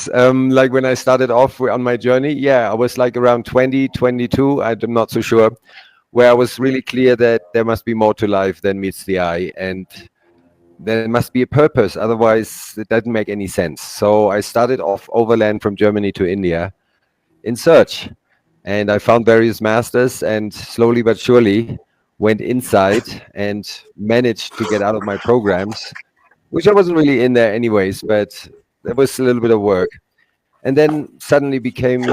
was. Like when I started off on my journey, yeah, I was like around 20, 22. I'm not so sure, where I was really clear that there must be more to life than meets the eye, and there must be a purpose. Otherwise, it doesn't make any sense. So I started off overland from Germany to India in search, and I found various masters, and slowly but surely went inside and managed to get out of my programs, which I wasn't really in there anyways, but there was a little bit of work. And then suddenly became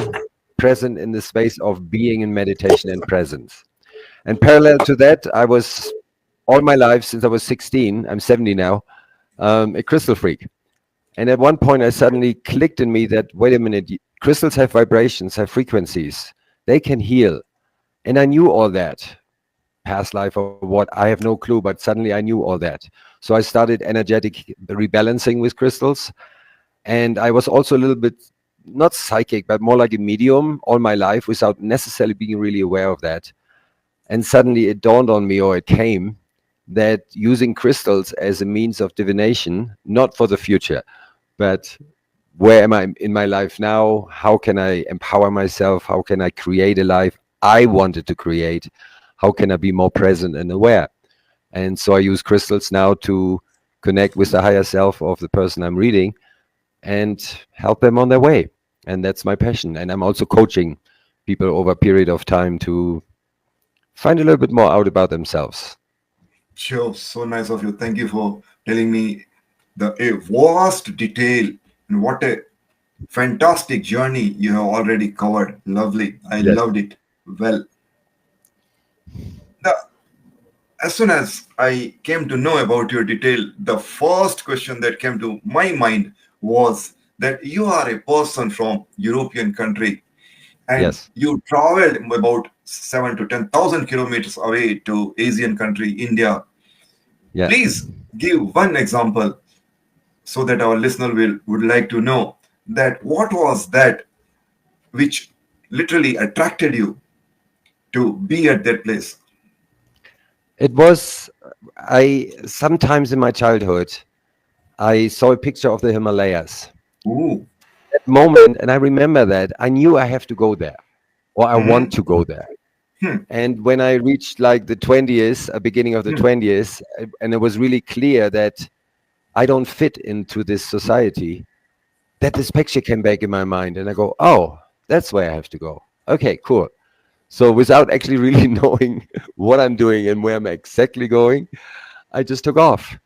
present in the space of being in meditation and presence. And parallel to that, I was all my life since I was 16, I'm 70 now, a crystal freak. And at one point, I suddenly clicked in me that, wait a minute, crystals have vibrations, have frequencies, they can heal. And I knew all that, past life or what, I have no clue, but suddenly I knew all that. So I started energetic rebalancing with crystals. And I was also a little bit, not psychic, but more like a medium all my life without necessarily being really aware of that. And suddenly it dawned on me, or it came, that using crystals as a means of divination, not for the future, but where am I in my life now? How can I empower myself? How can I create a life I wanted to create? How can I be more present and aware? And so I use crystals now to connect with the higher self of the person I'm reading and help them on their way. And that's my passion. And I'm also coaching people over a period of time to find a little bit more out about themselves. Sure, so nice of you. Thank you for telling me a vast detail, and what a fantastic journey you have already covered. Lovely. I Yes. loved it. Well, the, as soon as I came to know about your detail, the first question that came to my mind was that you are a person from European country, and Yes. you traveled about 7 to 10,000 kilometers away to Asian country, India. Yeah. Please give one example so that our listener would like to know that what was that which literally attracted you to be at that place. It was, I sometimes in my childhood, I saw a picture of the Himalayas. Ooh. That moment, and I remember that, I knew I have to go there, or I want Mhm. to go there. Hmm. And when I reached like the 20s, beginning of the Hmm. 20s, and it was really clear that I don't fit into this society, that this picture came back in my mind. And I go, oh, that's where I have to go. Okay, cool. So without actually really knowing what I'm doing and where I'm exactly going, I just took off.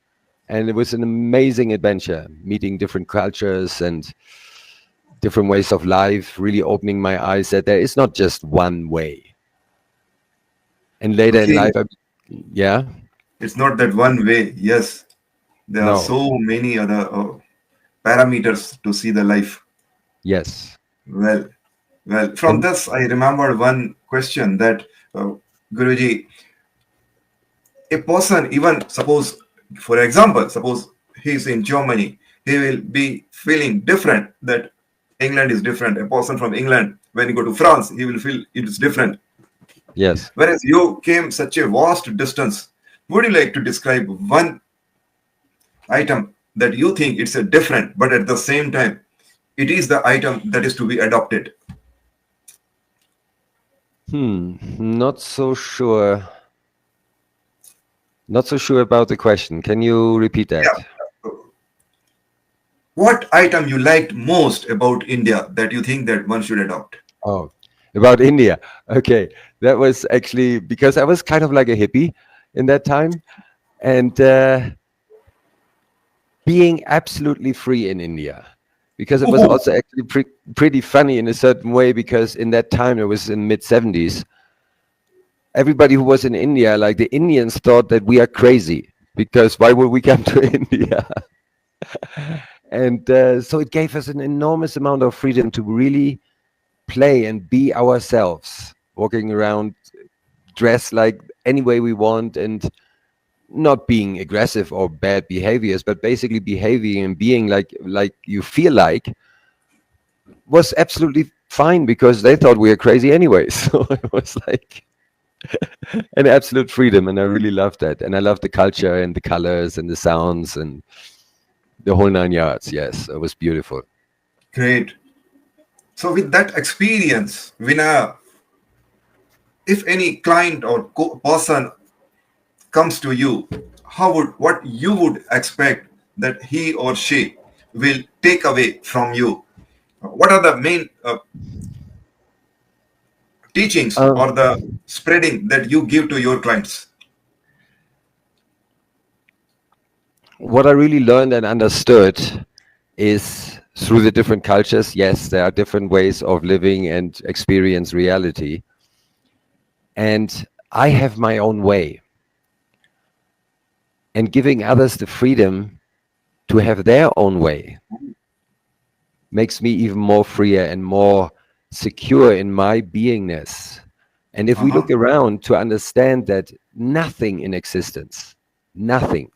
And it was an amazing adventure, meeting different cultures and different ways of life, really opening my eyes that there is not just one way. And later in Okay, life, yeah, it's not that one way. Yes, there are no, so many other parameters to see the life. yes, Well, well, from and this, I remember one question that, Guruji, a person, even suppose, for example, suppose he's in Germany, he will be feeling different, that England is different. A person from England, when you go to France, he will feel it is different. yes. Whereas you came such a vast distance, would you like to describe one item that you think it's a different, but at the same time, it is the item that is to be adopted? Not so sure. Not so sure about the question. Can you repeat that? Yeah. What item you liked most about India that you think that one should adopt? Oh, about India. Okay, that was actually because I was kind of like a hippie in that time, and being absolutely free in India. Because it was Oh, also actually pretty funny in a certain way, because in that time, it was in mid 70s, everybody who was in India, like the Indians, thought that we are crazy, because why would we come to India? And so it gave us an enormous amount of freedom to really play and be ourselves, walking around dressed like any way we want, and not being aggressive or bad behaviors, but basically behaving and being like you feel like, was absolutely fine, because they thought we were crazy anyway. So it was like an absolute freedom, and I really loved that. And I loved the culture and the colors and the sounds and the whole nine yards. Yes, it was beautiful. Great. So with that experience, Vinaya, if any client or person comes to you, how would what you would expect that he or she will take away from you? What are the main teachings Um, or the spreading that you give to your clients? what I really learned and understood is through the different cultures. Yes, there are different ways of living and experience reality. And I have my own way. And giving others the freedom to have their own way makes me even more freer and more secure in my beingness. And if we Uh-huh. look around to understand that nothing in existence, nothing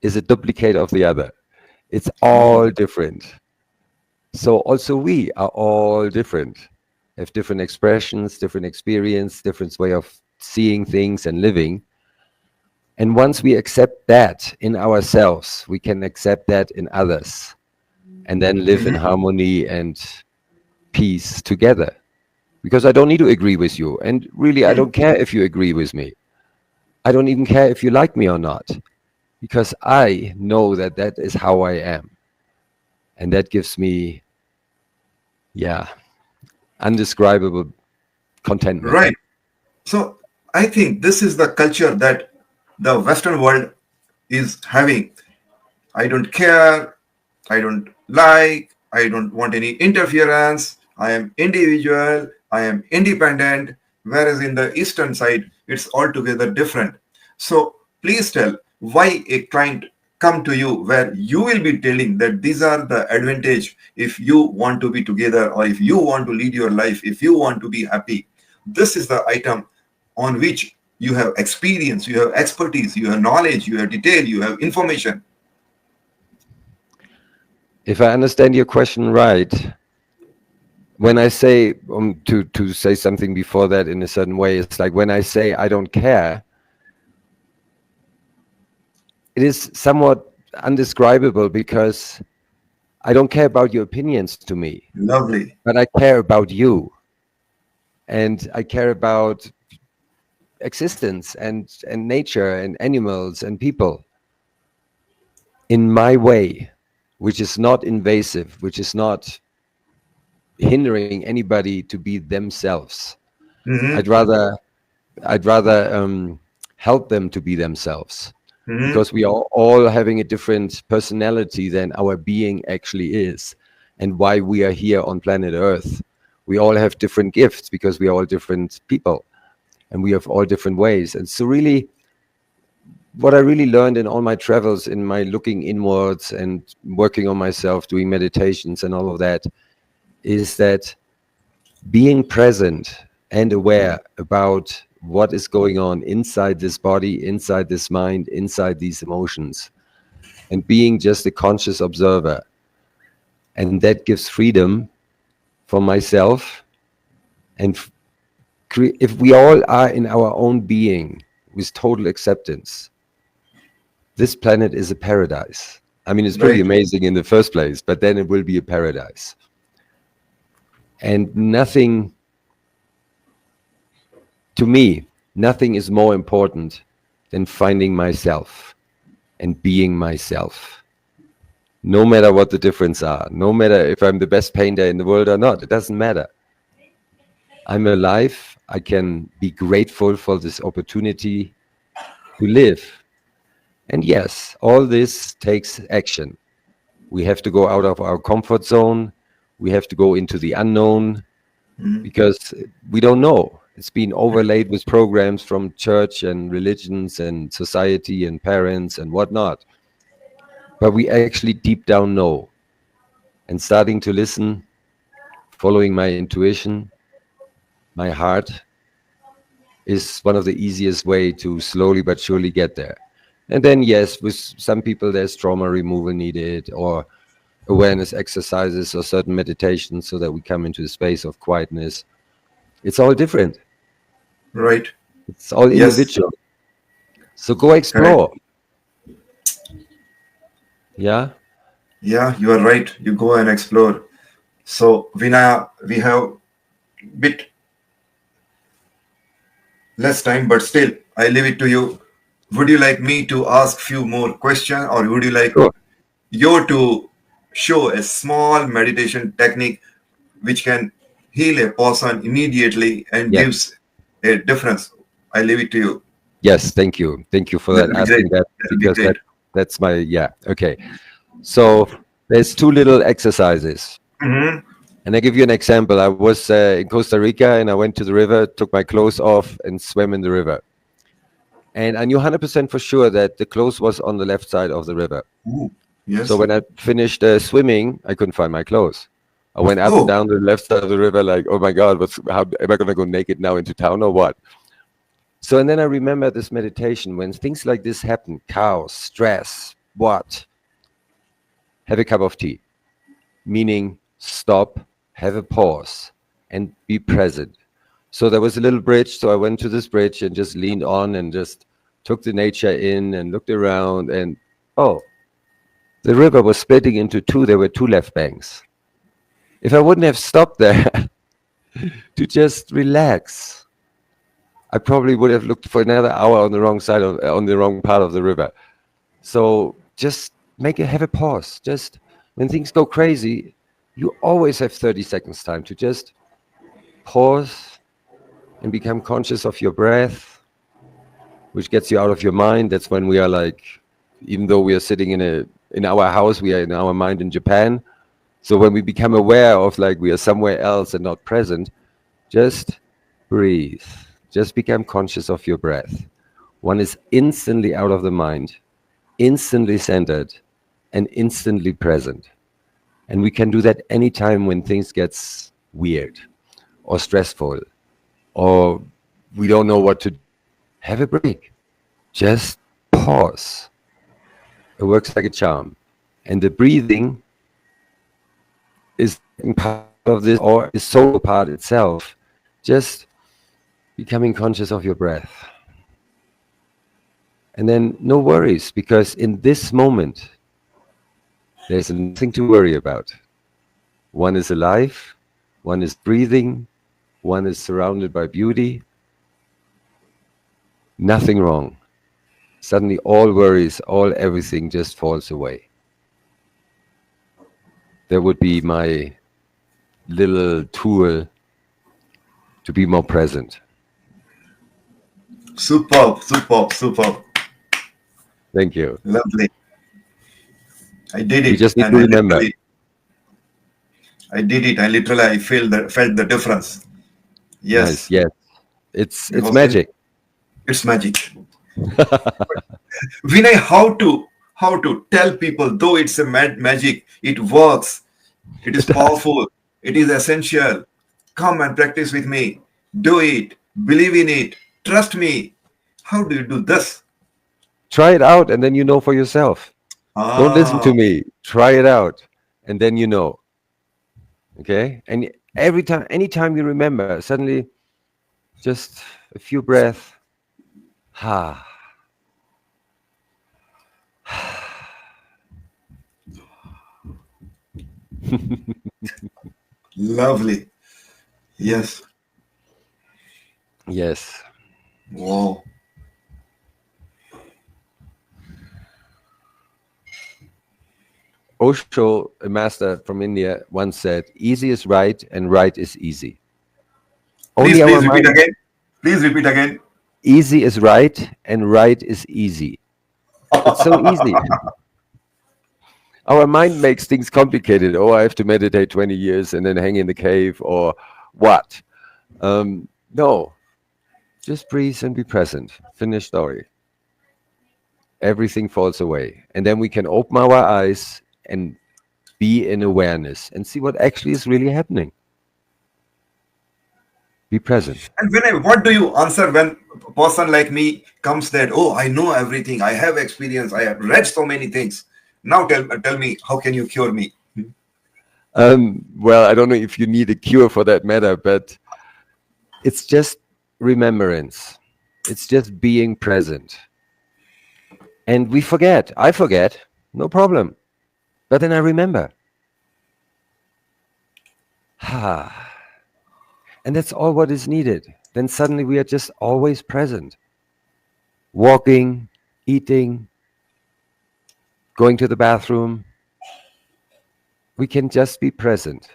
is a duplicate of the other, it's Oh, all different. So also we are all different, have different expressions, different experience, different way of seeing things and living. And once we accept that in ourselves, we can accept that in others and then live in mhm. harmony and peace together. Because I don't need to agree with you. And really, I don't care if you agree with me. I don't even care if you like me or not. Because I know that that is how I am. And that gives me, yeah, undescribable contentment. Right. So I think this is the culture that the Western world is having. I don't care. I don't like. I don't want any interference. I am individual. I am independent. Whereas in the Eastern side, it's altogether different. So please tell why a client come to you where you will be telling that these are the advantage if you want to be together or if you want to lead your life, if you want to be happy. This is the item on which you have experience, you have expertise, you have knowledge, you have detail, you have information. If I understand your question right, when I say to say something before that in a certain way, it's like when I say I don't care, it is somewhat undescribable because I don't care about your opinions to me, Lovely. but I care about you and I care about existence and nature and animals and people in my way, which is not invasive, which is not hindering anybody to be themselves. I'd Hmm. rather I'd rather help them to be themselves Hmm. because we are all having a different personality than our being actually is and why we are here on planet Earth. We all have different gifts because we are all different people and we have all different ways. And so really what I really learned in all my travels, in my looking inwards and working on myself, doing meditations and all of that, is that being present and aware about what is going on inside this body, inside this mind, inside these emotions, and being just a conscious observer. And that gives freedom for myself. And if we all are in our own being with total acceptance, this planet is a paradise. I mean, it's pretty Right. amazing in the first place, but then it will be a paradise. And nothing, to me, nothing is more important than finding myself and being myself. No matter what the difference are, no matter if I'm the best painter in the world or not, it doesn't matter. I'm alive. I can be grateful for this opportunity to live. And yes, all this takes action. We have to go out of our comfort zone. We have to go into the unknown because we don't know. It's been overlaid with programs from church and religions and society and parents and whatnot. But we actually deep down know. And starting to listen, following my intuition, my heart, is one of the easiest way to slowly but surely get there. And then yes, with some people there's trauma removal needed or awareness exercises or certain meditations so that we come into a space of quietness. It's all different. Right. It's all Yes. individual. So go Correct. explore. Yeah. Yeah, you are right. You go and explore. So Vinaya, we have bit less time, but still, I leave it to you. Would you like me to ask few more questions, or would you like Sure. you to show a small meditation technique which can heal a person immediately and Yes. gives a difference? I leave it to you. Yes. Thank you for That that, will be great. asking that, That will be because great. that's my, yeah. Okay. So there's two little exercises. Mhm. And I give you an example. I was in Costa Rica and I went to the river, took my clothes off and swam in the river. And I knew 100% for sure that the clothes was on the left side of the river. Ooh, So yes. when I finished swimming, I couldn't find my clothes. I went up and Oh, down the left side of the river, like, oh my God, how am I going to go naked now into town or what? So, and then I remember this meditation when things like this happen, chaos, stress, what? Have a cup of tea, meaning stop, have a pause, and be present. So there was a little bridge. So I went to this bridge and just leaned on and just took the nature in and looked around. And oh, the river was splitting into two. There were two left banks. If I wouldn't have stopped there to just relax, I probably would have looked for another hour on the wrong side of, on the wrong part of the river. So just have a pause. Just when things go crazy, you always have 30 seconds time to just pause and become conscious of your breath, which gets you out of your mind. That's when we are like, even though we are sitting in our house, we are in our mind in Japan. So when we become aware of like we are somewhere else and not present, just breathe. Just become conscious of your breath. One is instantly out of the mind, instantly centered, and instantly present. And we can do that anytime when things gets weird or stressful or we don't know what to do. Have a break. Just pause. It works like a charm. And the breathing is part of this, or the solo part itself. Just becoming conscious of your breath. And then no worries, because in this moment, there's nothing to worry about. One is alive, one is breathing, one is surrounded by beauty. Nothing wrong. Suddenly, all worries, all everything just falls away. That would be my little tool to be more present. superb, superb, superb. Thank you. Lovely. I did We it, just need and to remember. I did it. I literally, I felt the difference. Nice. Yes, Yes. It's because magic. it's magic. Vinay, how to tell people though it's a magic, it works, it is It does. powerful, it is essential. Come and practice with me. Do it. Believe in it. Trust me. How do you do this? Try it out and then you know for yourself. Don't listen Ah, to me. Try it out and then you know. Okay? And every time, anytime you remember, suddenly just a few breaths. Ha. lovely. Yes. Yes. Wow. Osho, a master from India, once said, easy is right and right is easy. Please, Only our please repeat mind. again. Please repeat again. Easy is right and right is easy. It's so easy. Our mind makes things complicated. Oh, I have to meditate 20 years and then hang in the cave or what? No, just breathe and be present. Finish story. Everything falls away. And then we can open our eyes and be in awareness and see what actually is really happening. Be present. And what do you answer when a person like me comes that, oh, I know everything, I have experience, I have read so many things. Now tell me, how can you cure me? Well, I don't know if you need a cure for that matter, but it's just remembrance. It's just being present. And we forget. I forget. No problem. But then I remember. Ah, and that's all what is needed. Then suddenly we are just always present, walking, eating, going to the bathroom. We can just be present.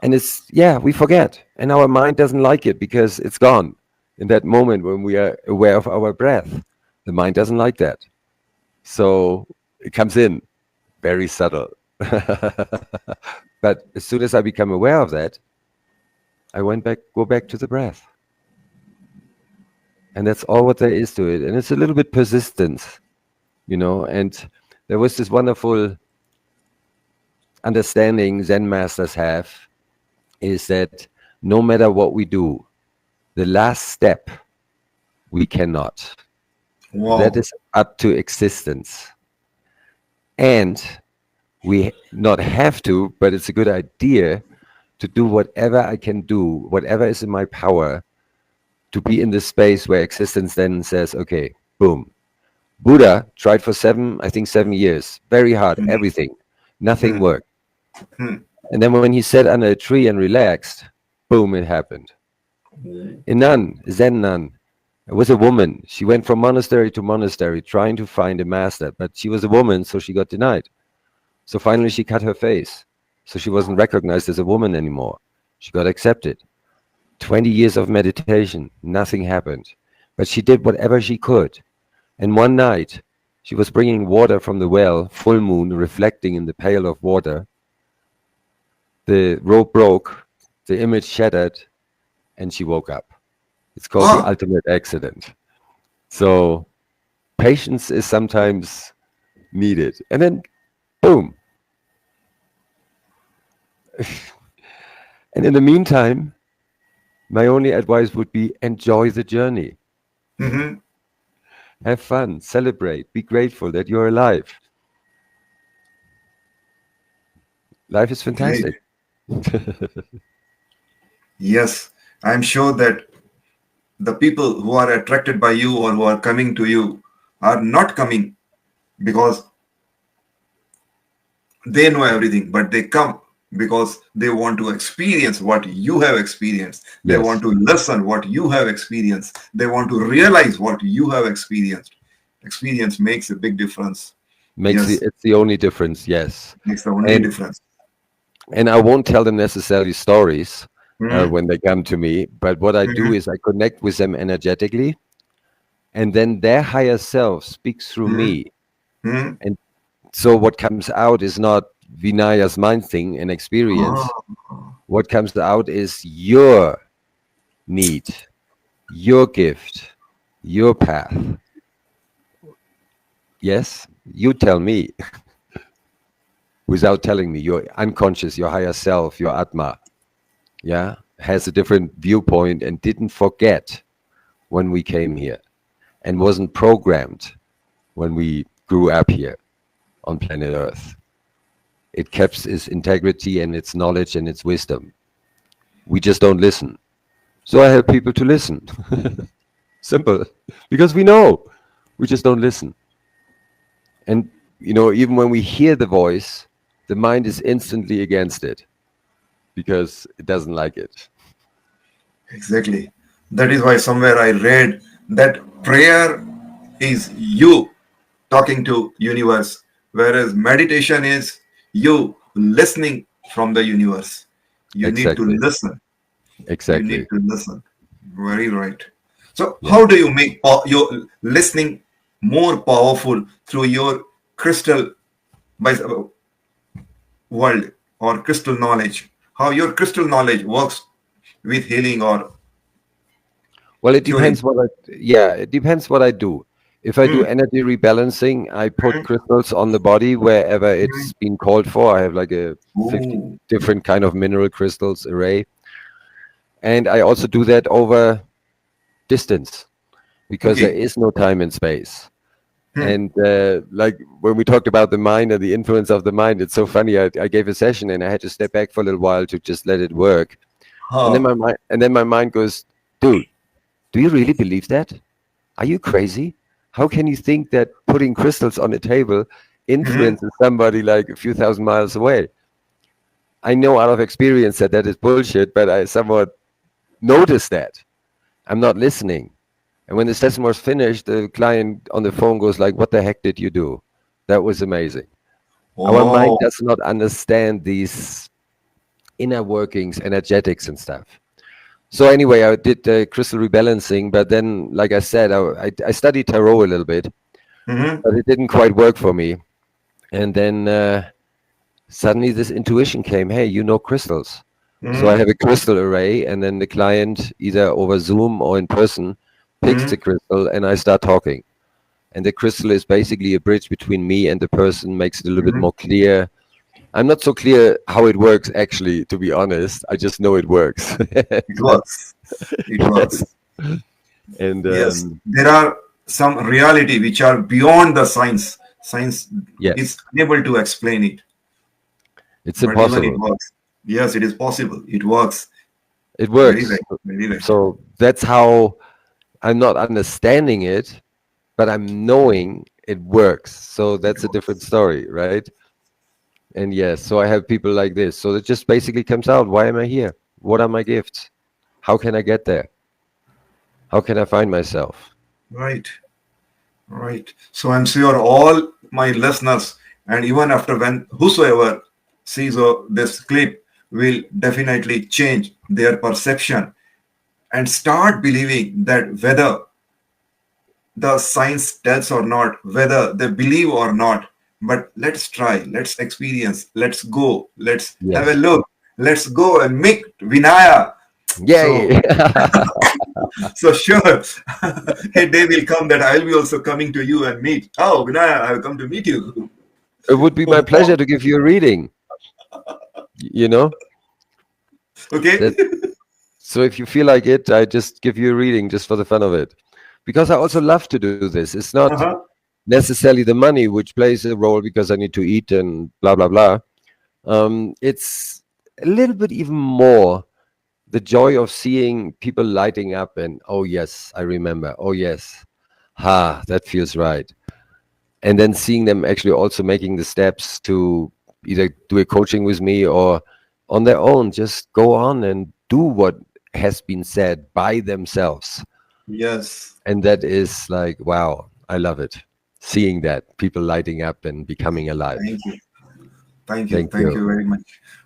And yeah, we forget. And our mind doesn't like it because it's gone. In that moment when we are aware of our breath, the mind doesn't like that. So it comes in very subtle. But as soon as I become aware of that, I go back to the breath. And that's all what there is to it. And it's a little bit persistence, and there was this wonderful understanding Zen masters have is that no matter what we do, the last step we cannot. That Wow. is up to existence. And we not have to, but it's a good idea to do whatever I can do, whatever is in my power, to be in this space where existence then says, okay, boom. Buddha tried for 7 years, very hard, Hmm. everything. Nothing Hmm. worked. Hmm. And then when he sat under a tree and relaxed, boom, it happened. A nun, a Zen nun, it was a woman. She went from monastery to monastery trying to find a master, but she was a woman, so she got denied. So finally she cut her face. So she wasn't recognized as a woman anymore. She got accepted. 20 years of meditation, nothing happened. But she did whatever she could. And one night, she was bringing water from the well, full moon, reflecting in the pail of water. The rope broke, the image shattered, and she woke up. It's called the Ah, ultimate accident. So patience is sometimes needed. And then, boom. And in the meantime, my only advice would be enjoy the journey. mhm. Have fun, celebrate, be grateful that you're alive. Life is Great. fantastic. Yes, I'm sure that the people who are attracted by you or who are coming to you are not coming because they know everything, but they come because they want to experience what you have experienced. They want Yes, to listen what you have experienced. They want to realize what you have experienced. Experience makes a big difference. Yes, it's the only difference. Yes, makes the only and difference. I won't tell them necessarily stories Mhm. when they come to me. But what I do Mhm. is I connect with them energetically, and then their higher self speaks through Mhm. me. Mhm. And so what comes out is not Vinaya's mind thing and experience. Ah, What comes out is your need, your gift, your path. Yes, you tell me without telling me. Your unconscious, your higher self, your Atma, yeah, has a different viewpoint and didn't forget when we came here and wasn't programmed when we grew up here on planet Earth. It kept its integrity and its knowledge and its wisdom. We just don't listen. So I help people to listen. Simple. Because we know. We just don't listen. And, even when we hear the voice, the mind is instantly against it because it doesn't like it. exactly. That is why somewhere I read that prayer is you talking to universe, whereas meditation is you listening from the universe. You need to Exactly. listen. You need Exactly. to listen. Very right. So Yeah. how do you make your listening more powerful through your crystal by world or crystal knowledge? How your crystal knowledge works with healing or Well, it curing? depends it depends what I do. If I do Hmm. energy rebalancing, I put crystals on the body wherever it's been called for. I have like a 50 Oh, different kind of mineral crystals array. And I also do that over distance because there okay. is no time and space. Hmm. And like when we talked about the mind and the influence of the mind, it's so funny. I gave a session and I had to step back for a little while to just let it work. Huh. And then my mind goes, dude, do you really believe that? Are you crazy? How can you think that putting crystals on a table Hmm. influences somebody like a few thousand miles away? I know out of experience that that is bullshit, but I somewhat noticed that I'm not listening. And when the session was finished, the client on the phone goes like, "What the heck did you do? That was amazing." Our mind Oh. does not understand these inner workings, energetics and stuff. So anyway, I did crystal rebalancing, but then, like I said, I studied tarot a little bit, Mm-hmm. but it didn't quite work for me. And then suddenly this intuition came, hey, you know crystals. So I Mm-hmm. have a crystal array, and then the client, either over Zoom or in person, picks Mm-hmm. the crystal, and I start talking. And the crystal is basically a bridge between me and the person, makes it a little bit Mm-hmm. more clear. I'm not so clear how it works, actually, to be honest. I just know it works. It works. It Yes. works. And Yes, there are some reality which are beyond the science. Science is yes, unable to explain it, it's but even it impossible. works. Yes, it is possible. It works It very well, works. very well. So that's how I'm not understanding it, but I'm knowing it works. So It that's a different works. story, right? And yes, so I have people like this. So it just basically comes out, why am I here? What are my gifts? How can I get there? How can I find myself? Right, right. So I'm sure all my listeners, and even after when whosoever sees this clip, will definitely change their perception and start believing that whether the science tells or not, whether they believe or not. But let's try, let's experience, let's go, let's have a Yes. look, let's go and meet Vinaya. So, Yay. so sure, a day will come that I'll be also coming to you and meet. Oh, Vinaya, I've come to meet you. It would be my pleasure to give you a reading, you know? Okay. That so if you feel like it, I just give you a reading just for the fun of it. Because I also love to do this. It's not Uh-huh. necessarily the money which plays a role because I need to eat and blah blah blah. It's a little bit even more the joy of seeing people lighting up and oh yes, I remember. Oh yes, that feels right. And then seeing them actually also making the steps to either do a coaching with me or on their own, just go on and do what has been said by themselves. Yes. And that is like, wow, I love it. Seeing that people lighting up and becoming alive. Thank you. Thank you. Thank Thank you. you very much.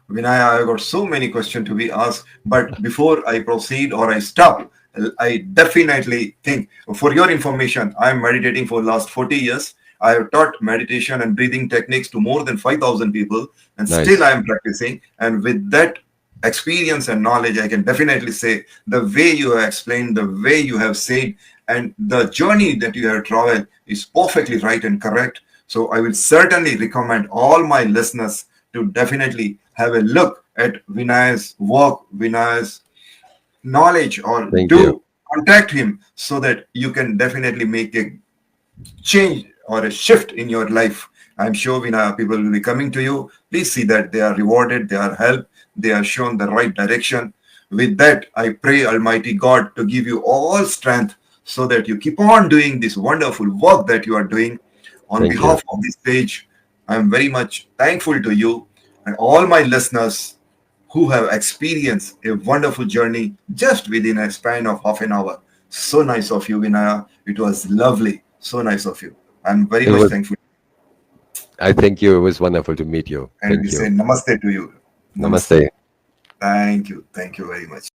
Vinaya, I got so many questions to be asked, but before I proceed or I stop, I definitely think, for your information, I am meditating for last 40 years. I have taught meditation and breathing techniques to more than 5,000 people, and still Nice. I am practicing. And with that experience and knowledge, I can definitely say the way you have explained, the way you have said, and the journey that you have traveled is perfectly right and correct. So I will certainly recommend all my listeners to definitely have a look at Vinaya's work, Vinaya's knowledge, or Thank you. do contact him so that you can definitely make a change or a shift in your life. I'm sure Vinaya people will be coming to you. Please see that they are rewarded, they are helped, they are shown the right direction. With that, I pray Almighty God to give you all strength so that you keep on doing this wonderful work that you are doing. On Thank you. behalf of this page, I am very much thankful to you and all my listeners who have experienced a wonderful journey just within a span of half an hour. So nice of you, Vinaya. It was lovely. So nice of you. I'm very It much was, thankful. I thank you. It was wonderful to meet you. And we Thank say you. namaste to you. Namaste. Namaste. Thank you. Thank you very much.